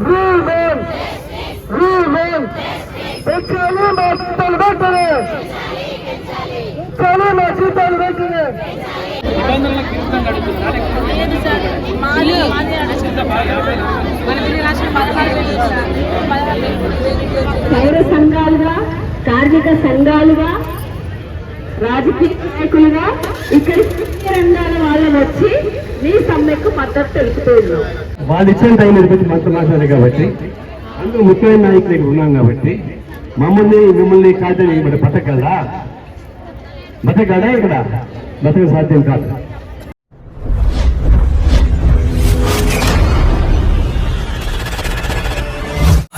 Riemann Riemann పెంచాలి మా జీతాలు వెంటనే, పెంచాలి మా జీతాలు వెంటనే. పౌర సంఘాలుగా, కార్మిక సంఘాలుగా, రాజకీయ నాయకులుగా ఇక్కడి రంగాల వాళ్ళని వచ్చి మీ సమ్మెకు మద్దతు తెలుపుతున్నాం. వాళ్ళు ఇచ్చిన టైం గురించి మనతో మాట్లాడారు కాబట్టి, అందులో ముఖ్యమైన నాయకులు ఇక్కడ ఉన్నాం కాబట్టి మిమ్మల్ని కాదని ఇక్కడ బతకగలరా? బతకగలరా? ఇక్కడ బతక సాధ్యం కాదు.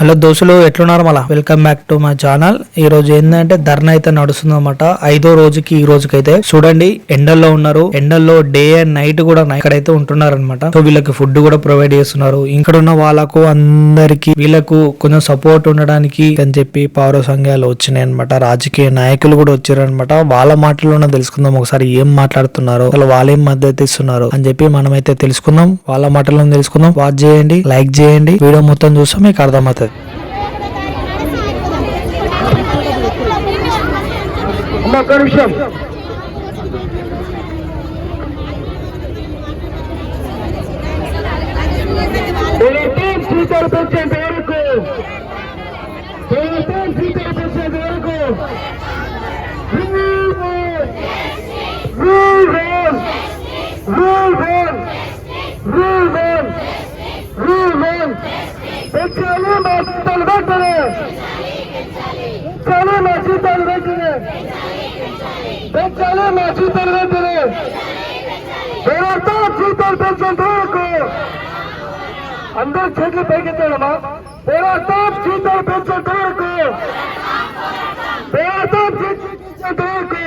హలో దోస్తులు, ఎట్లున్నారు? మళ్ళా welcome back to my channel. ఈ రోజు ఏంటంటే ధర్నా అయితే నడుస్తుంది అనమాట. 5వ రోజుకి ఈ రోజుకైతే చూడండి, ఎండల్లో ఉన్నారు. ఎండల్లో డే అండ్ నైట్ కూడా ఇక్కడైతే ఉంటున్నారు అనమాట. సో వీళ్ళకి ఫుడ్ కూడా ప్రొవైడ్ చేస్తున్నారు. ఇక్కడ ఉన్న వాళ్ళకు అందరికి వీళ్ళకు కొంచెం సపోర్ట్ ఉండడానికి అని చెప్పి పౌర సంఘాలు వచ్చినాయి అనమాట. రాజకీయ నాయకులు కూడా వచ్చారు అనమాట. వాళ్ళ మాటల్లోనే తెలుసుకుందాం ఒకసారి ఏం మాట్లాడుతున్నారు, అసలు వాళ్ళేం మద్దతు ఇస్తున్నారు అని చెప్పి మనమైతే తెలుసుకుందాం. వాళ్ళ మాటల్లో తెలుసుకుందాం. వాచ్ చేయండి, లైక్ చేయండి, వీడియో మొత్తం చూస్తే మీకు అర్థమవుతుంది. ఒక్క నిమిషం. జీతాలు పెంచేంత వరకు, జీతాలు పెంచేంత వరకు పెంచాలి మా జీతాలు వెంటనే, పెంచాలి మా జీతాలు వెంటనే, పెంచాలి మా జీతాలు వెంటనే. పోరాటం జీతాలు పెంచేంత వరకు అందరూ చేతులు పైకెత్తాడమ్మా. పోరాటం జీతాలు పెంచేంత వరకు, పోరాటం జీతాలు పెంచేంత వరకు.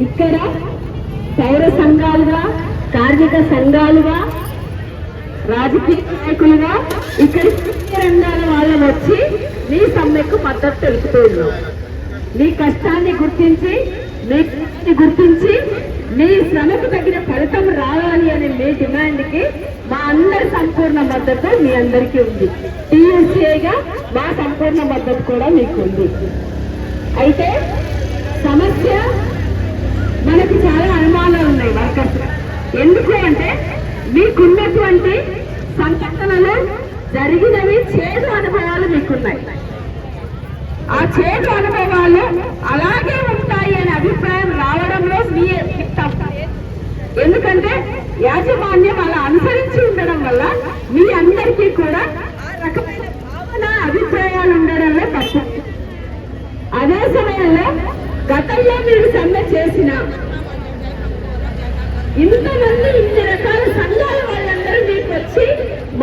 ఇక్కడ పౌర సంఘాలుగా, కార్మిక సంఘాలుగా, రాజకీయ నాయకులుగా ఇక్కడి రంగాల వాళ్ళని వచ్చి మీ సమ్మెకు మద్దతు తెలుపుతున్నాం. మీ కష్టాన్ని గుర్తించి, మీ శ్రమకు తగిన ఫలితం రావాలి అనే మీ డిమాండ్కి మా అందరి సంపూర్ణ మద్దతు మీ అందరికీ ఉంది. టీఎస్ఏగా మా సంపూర్ణ మద్దతు కూడా మీకు ఉంది. అయితే సమస్య, మనకు చాలా అనుమానాలు ఉన్నాయి వర్కర్స్. ఎందుకు అంటే మీకున్నటువంటి సంఘటనలు జరిగినవి చేదు అనుభవాలు మీకున్నాయి. ఆ చేదు అనుభవాలు అలాగే ఉంటాయి అనే అభిప్రాయం రావడంలో మీ తప్పు. ఎందుకంటే యాజమాన్యం అలా అనుసరించి ఉండడం వల్ల మీ అందరికీ కూడా ఆ రకమైన భావన, అభిప్రాయాలు ఉండడంలో తప్పు. అదే సమయంలో గతంలో మీరు సమ్మె చేసిన ఇంతమంది, ఇన్ని రకాల సంఘాల వాళ్ళందరూ మీకు వచ్చి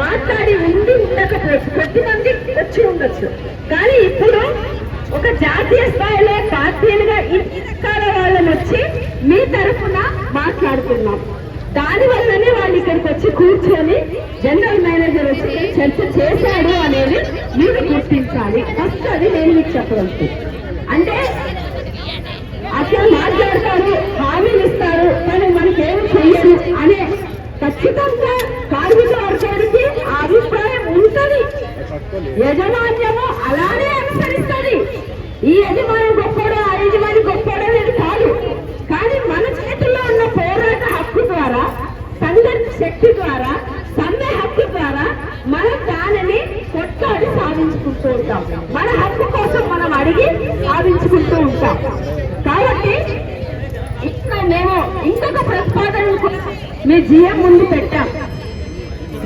మాట్లాడి ఉండకపోవచ్చు, కొద్దిమంది వచ్చి ఉండొచ్చు. కానీ ఇప్పుడు ఒక జాతీయ స్థాయిలో పార్టీలుగా ఇన్ని రకాల వాళ్ళని వచ్చి మీ తరఫున మాట్లాడుతున్నాం. దానివల్లనే వాళ్ళు ఇక్కడికి వచ్చి కూర్చొని జనరల్ మేనేజర్ వచ్చి చర్చ చేశాడు అనేది మీరు గుర్తించాలి. ఫస్ట్ అది నేను మీకు చెప్పవచ్చు. అంటే అట్లా మాట్లాడతారు, హామీలు ఇస్తారు, కానీ మనకేం చెయ్యరు అనే ఖచ్చితంగా కార్మిక వర్గానికి ఆ అభిప్రాయం ఉంటుంది. యజమాన్యము అలానే అనుసరిస్తుంది. ఈ యజమాని గొప్పడో, ఆ యజమాని గొప్పడో అనేది కాదు. కానీ మన చేతుల్లో ఉన్న పోరాట హక్కు ద్వారా, సంఘటన శక్తి ద్వారా, సమ్మె హక్కు ద్వారా మనం దానిని కొట్లాడి సాధించుకుంటూ ఉంటాం. మన హక్కు కోసం మనం అడిగి సాధించుకుంటూ ఉంటాం. కాబట్టి ఇక్కడ మేము ఇంకొక ప్రతిపాదన కూడా మీ జీఎం ముందు పెట్టాం.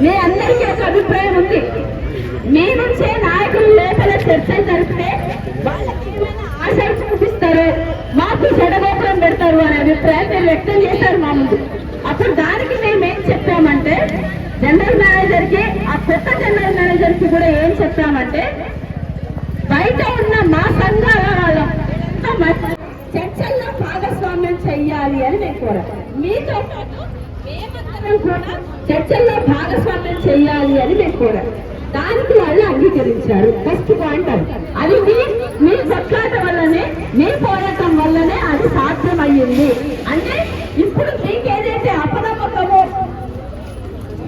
మీ అందరికీ ఒక అభిప్రాయం ఉంది. మీ నుంచే నాయకులు లోపల చర్చలు జరిపితే వాళ్ళకి ఏమైనా ఆశలు చూపిస్తారు, మాకు చెడగోపురం పెడతారు అనే అభిప్రాయం మీరు వ్యక్తం చేశారు మా ముందు. అప్పుడు దానికి మేము ఏం చెప్పామంటే, జనరల్ మేనేజర్ కి, ఆ కొత్త జనరల్ మేనేజర్ కి కూడా ఏం చెప్పామంటే, బయట ఉన్న మా సంఘాల వాళ్ళ చర్చల్లో భాగస్వామ్యం చెయ్యాలి అని మేము కోరాం. మీతో పాటు మేమందరం కూడా చర్చల్లో భాగస్వామ్యం చెయ్యాలి అని మేము కోరాం. దానికి వాళ్ళు అంగీకరించారు. ఫస్ట్ పాయింట్ అది మీ కొట్లాట వల్లనే, మీ పోరాటం వల్లనే అది సాధ్యమయ్యింది. అంటే ఇప్పుడు మీకు ఏదైతే అపనమ్మకమో,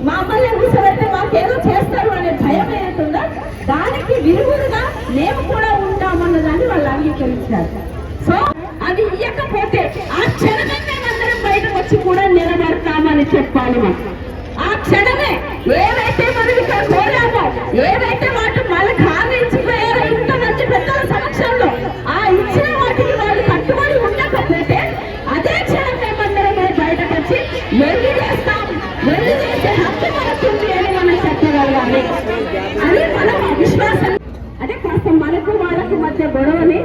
మమ్మల్ని కూర్చోబెట్టి మాకేదో చేస్తారు అనే భయం ఏదైతుందో దానికి విరుగుడుగా మేము కూడా ఉంటామన్నదాన్ని వాళ్ళు అంగీకరించారు. సో అది ఇవ్వకపోతే ఆ క్షణమే మేమందరం బయటకు వచ్చి కూడా నిలబడతామని చెప్పాలి. మనం ఆ క్షణమే ఏవైతే మనం ఇక్కడ కోరామో, ఏవైతే వాటి వాళ్ళకి హామీ ఇచ్చిపోయారో ఇంతమంది పెద్దల సమక్షంలో, ఆ ఇచ్చిన వాటికి వాళ్ళు కట్టుబడి ఉండకపోతే అదే క్షణం మేమందరమే బయటకు వచ్చి వెళ్ళి చేస్తాం, వెళ్ళి చేసే హక్కు మనకుంది అని మనం చెప్పగలగాలి. అది మనం విశ్వాసం. అంటే కాస్త మనకు వాళ్ళకు మధ్య గొడవని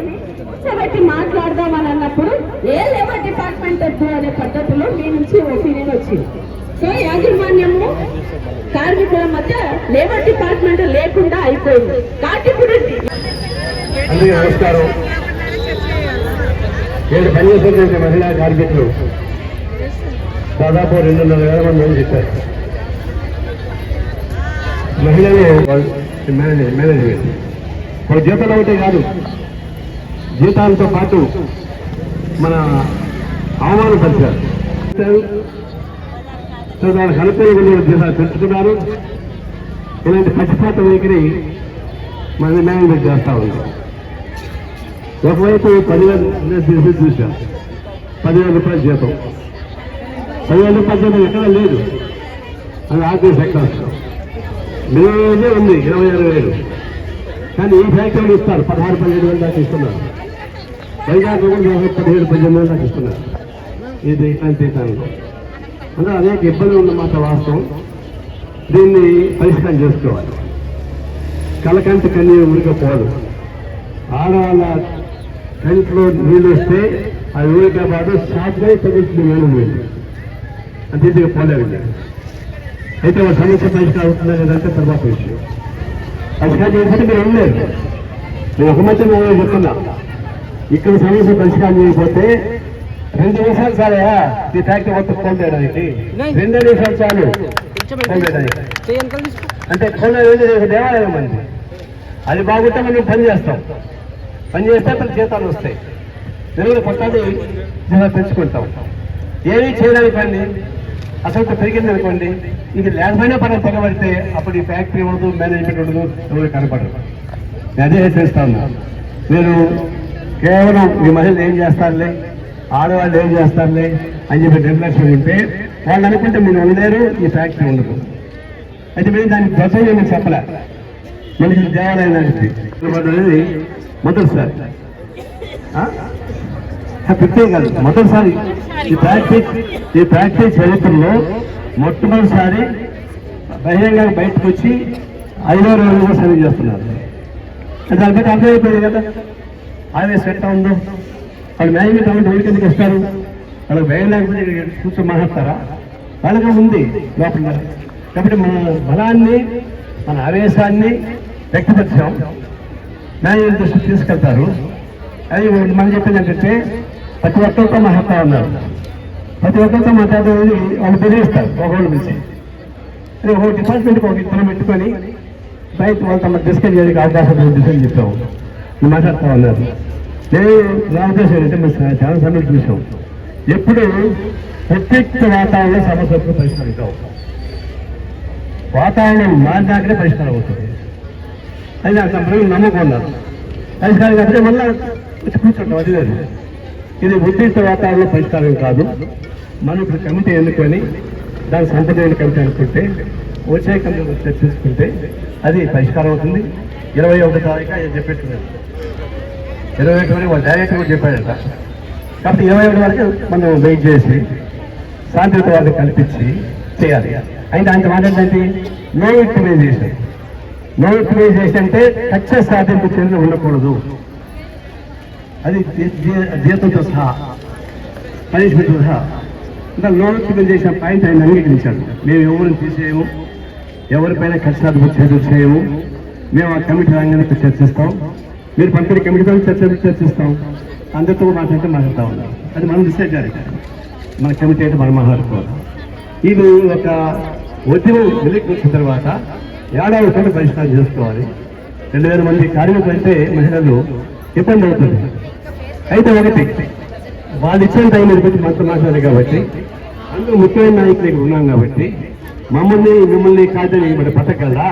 కూర్చోబెట్టి మాట్లాడదామని అన్నప్పుడు ఏ లేబర్ డిపార్ట్మెంట్ వద్దు అనే పద్ధతిలో మీ నుంచి ఒపీనియన్ వచ్చింది. సో యాజమాన్యము కార్మికుల మధ్య లేబర్ డిపార్ట్మెంట్ లేకుండా అయిపోయింది. కాబట్టి ఇప్పుడు అందరికీ నమస్కారం. నేను పనిచేస్తున్న మహిళా కార్మికులు దాదాపు 2,500 మంది చెప్పారు. మహిళలు మేనేజ్మెంట్ వాళ్ళ జీతాలు ఒకటే కాదు, జీతాలతో పాటు మన అవమానపరిచారు. దానికి అనుకూలంగా జీతాలు పెంచుతున్నారు. ఇలాంటి పక్షపాత వైఖరి మన మేనేజ్మెంట్ చేస్తా ఉంది. ఒకవైపు 10,000 చూశాం, 10,000 రూపాయల జీతం, 10,000 రూపాయల జీతం ఎక్కడ లేదు. అది ఆర్థిక సెక్టర్స్ మినిమమే ఉంది 26,000. కానీ ఈ ఫ్యాక్టరీలు ఇస్తారు 16-17 దాకా ఇస్తున్నారు. వైజాగ్ 17-18 దాకా ఇస్తున్నారు. ఇది ఇట్లాంటి జీతాలు అంటే అనేక ఇబ్బందులు ఉన్నమాట వాస్తవం. దీన్ని పరిష్కారం చేసుకోవాలి. కలకంటి కన్నీరు ఊరికపోదు. ఆడవాళ్ళ కంట్లో నీళ్ళు వస్తే అది ఊరికే పాటు సాధ్యమై తెలుస్తుంది మేనేజ్మెంట్. అంత ఈజీగా పోలేదు. అయితే ఒక సమస్య పరిష్కారం అవుతుందా లేదంటే తర్వాత విషయం. పరిష్కారం చేస్తే మీరు ఉండలేదు. నేను ఒక మధ్య నేను చెప్తున్నా, ఇక్కడ సమస్య పరిష్కారం చేయకపోతే 2 నిమిషాలు చాలయా ఈ ఫ్యాక్టరీ మొత్తం కోల్దేయడానికి? 2 నిమిషాలు చాలు కోల్దేయడానికి. అంటే కోల్దేయడానికి దేవాలయం మంది అది బాగుంటే మనం పని చేస్తాం. పని చేస్తే అతను జీతాలు వస్తాయి. తెలుగులో కొత్తది జీతాలు పెంచుకుంటాం. ఏమీ చేయడానికి పని అసలు పెరిగింది అనుకోండి, ఇది లేకపోయినా పని తెగబడితే అప్పుడు ఈ ఫ్యాక్టరీ ఉండదు, మేనేజ్మెంట్ ఉండదు, ఎవరు కనపడరు. అదే చేస్తాను. మీరు కేవలం మీ మహిళలు ఏం చేస్తారులే, ఆడవాళ్ళు ఏం చేస్తారులే అని చెప్పి నిర్లక్ష్యం ఉంటే వాళ్ళు అనుకుంటే మీరు ఉండలేరు, ఈ ఫ్యాక్టరీ ఉండదు. అయితే మేము దానికి ప్రసవం నేను చెప్పలే. మనకి దేవాలయం అనేది మొదటిసారి కాదు, మొదటిసారి ఈ ఫ్యాక్టరీ చరిత్రలో మొట్టమొదటిసారి బహిరంగ బయటకు వచ్చి 5వ రోజు కూడా సర్వీస్ చేస్తున్నారు. దాని బట్టి అర్థమైపోయింది కదా ఆవేశం ఎట్లా ఉందో. వాళ్ళు మేనేజ్మెంట్ అవ్వండి ఊరికి ఎందుకు ఇస్తారు? వాళ్ళకి భయం లేకపోతే కూర్చొని మాట్లాడతారా? వాళ్ళకి ఉంది లోపల. కాబట్టి మన బలాన్ని, మన ఆవేశాన్ని వ్యక్తపరిచాం. మేనేజ్మెంట్ దృష్టి తీసుకెళ్తారు. అది మనం చెప్పేది ఏంటంటే ప్రతి ఒక్కరితో మాట్లాడుతూ ఉన్నారు. ప్రతి ఒక్కరితో మాట్లాడేది వాళ్ళు తెలియస్తారు. ఒకళ్ళు పిలిచి అది ఒక డిపార్ట్మెంట్కి ఒక ఇద్దరు పెట్టుకొని బయట వాళ్ళు తమ డిస్కస్ చేయడానికి అవకాశం డిసైన్ చెప్పాము. మాట్లాడుతూ ఉన్నారు. నేను నా ఉద్దేశం ఏంటంటే మేము చాలా సమయం చూసాం. ఎప్పుడు ప్రత్యక్ష వాతావరణ సమస్యలకు పరిష్కరిస్తాం. వాతావరణం మారినాకనే పరిష్కారం అవుతుంది. అది నాకు సంప్రదాయం నమ్మకం ఉన్నారు. పరిష్కారం కాకపోతే మళ్ళీ వచ్చి కూర్చుంటాం. అది లేదు. ఇది ఉద్దేశ వాతావరణం పరిష్కారం కాదు. మనం ఇప్పుడు కమిటీ ఎన్నుకొని దాని సంప్రదాయ కమిటీ అనుకుంటే వచ్చే కమిటీ చర్చించుకుంటే అది పరిష్కారం అవుతుంది. 21వ తారీఖు ఆయన చెప్పేట్టున్నారు. 21 వరకు వాళ్ళు డైరెక్ట్ కూడా చెప్పాడట. కాబట్టి 21 వరకు మనం వెయిట్ చేసి శాంతియుత వాళ్ళని కల్పించి చేయాలి. అయితే ఆయన మాట్లాడేంటి నో విక్టిమైజేషన్. నో విక్టిమైజేషన్ అంటే కక్ష సాధింపు చర్యలు ఉండకూడదు. అది జీతంతో సహా, పనిష్మెంట్ సహా. ఇంకా నో విక్టిమైజేషన్ పాయింట్ ఆయన అంగీకరించాడు. మేము ఎవరిని తీసేయము, ఎవరిపైన కక్ష సాధింపు చర్యలు చేయము. మేము ఆ కమిటీ రంగాన్ని చర్చిస్తాం. మీరు పంపిణీ కమిటీతో చర్చిస్తాం. అందరితో మాట్లాడుతూ ఉన్నాం. అది మనం డిసైడ్ చేయాలి. మన కమిటీ అయితే మనం మాట్లాడుకోవాలి. ఇది ఒక ఉద్యమం వెలికి వచ్చిన తర్వాత ఏడాది చోట పరిష్కారం చేసుకోవాలి. 2000 మంది కార్మికులు అంటే మహిళలు ఇబ్బంది అవుతుంది. అయితే ఒకటి వాళ్ళు ఇచ్చిన టైం ఇప్పటికీ మంత్రి మాట్లాడారు కాబట్టి అందులో ముఖ్యమైన నాయకులు ఇక్కడ ఉన్నాం కాబట్టి మిమ్మల్ని కాదని మరి బతకగలరా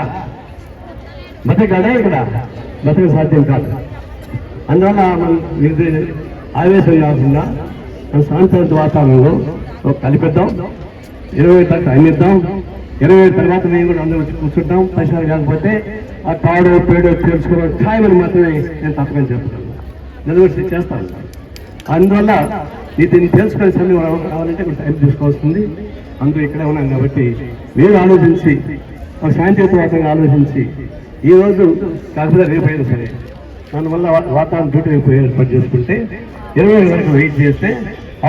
ఇక్కడ బతక సాధ్యం కాదు. అందువల్ల మనం ఆవేశం కాకుండా శాంతివంత వాతావరణంలో కలిపిద్దాం. 20 దాకా అందిద్దాం. 20 తర్వాత మేము కూడా అందరూ వచ్చి కూర్చుంటాం. పరిసరాలు కాకపోతే ఆ తాడో పేడో తెలుసుకోవడం ఖాయమని మాత్రమే నేను తప్పకని చెప్తాను. నెలవర్సి చేస్తాను. అందువల్ల దీన్ని తెలుసుకునే సమయం రావాలంటే కొంచెం టైం తీసుకోవాల్సింది. అందరూ ఇక్కడే ఉన్నాం కాబట్టి మీరు ఆలోచించి ఒక శాంతియుతవాతంగా ఆలోచించి ఈరోజు కాకపోతే రేపైనా సరే దానివల్ల వాతావరణ డ్యూటీ ఏర్పాటు చేసుకుంటే 20 వరకు వెయిట్ చేస్తే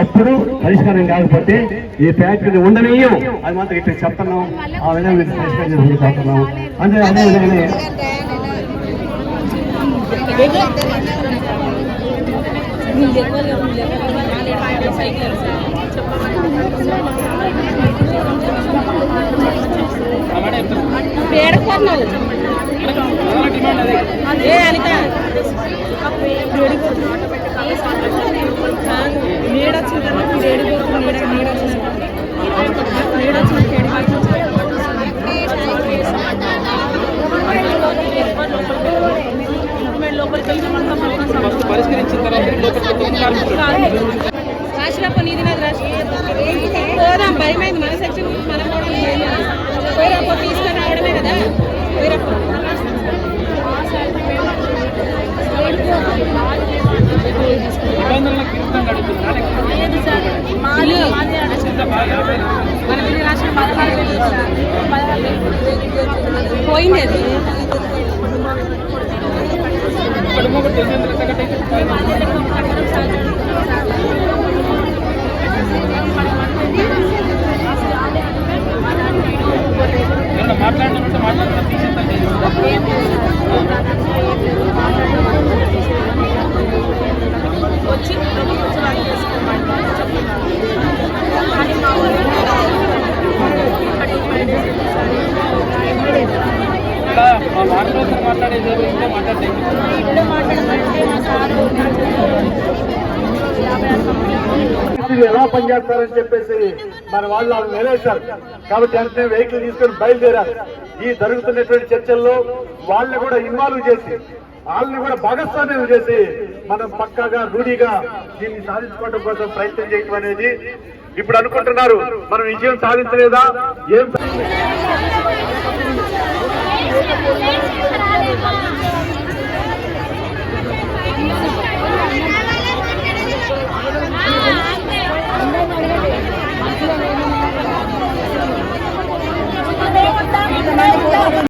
అప్పుడు పరిష్కారం కాకపోతే ఈ ఫ్యాక్టరీ ఉండనీయం అది మాత్రం ఇక్కడ చెప్తున్నాం. ఆ విధంగా పరిష్కారం చేసుకుని చెప్తున్నాం. అంటే అదే విధంగానే పరిష్కరించిన రాష్ట్రపు నీది పోదాం. భయమైంది మన సెక్షన్ మనం పోయినప్పు తీసుకొని రావడమే కదా. పోయింది అది ఎలా పనిచేస్తారని చెప్పేసి మన వాళ్ళు నిలేశారు. కాబట్టి వెంటనే వెహికల్ తీసుకొని బయలుదేరారు. ఈ జరుగుతున్నటువంటి చర్చల్లో వాళ్ళని కూడా ఇన్వాల్వ్ చేసి వాళ్ళని కూడా భాగస్వామ్యం చేసి మనం పక్కాగా రూఢిగా దీన్ని సాధించుకోవడం కోసం ప్రయత్నం చేయడం అనేది ఇప్పుడు అనుకుంటున్నారు. మనం విజయం సాధించలేదా ఏం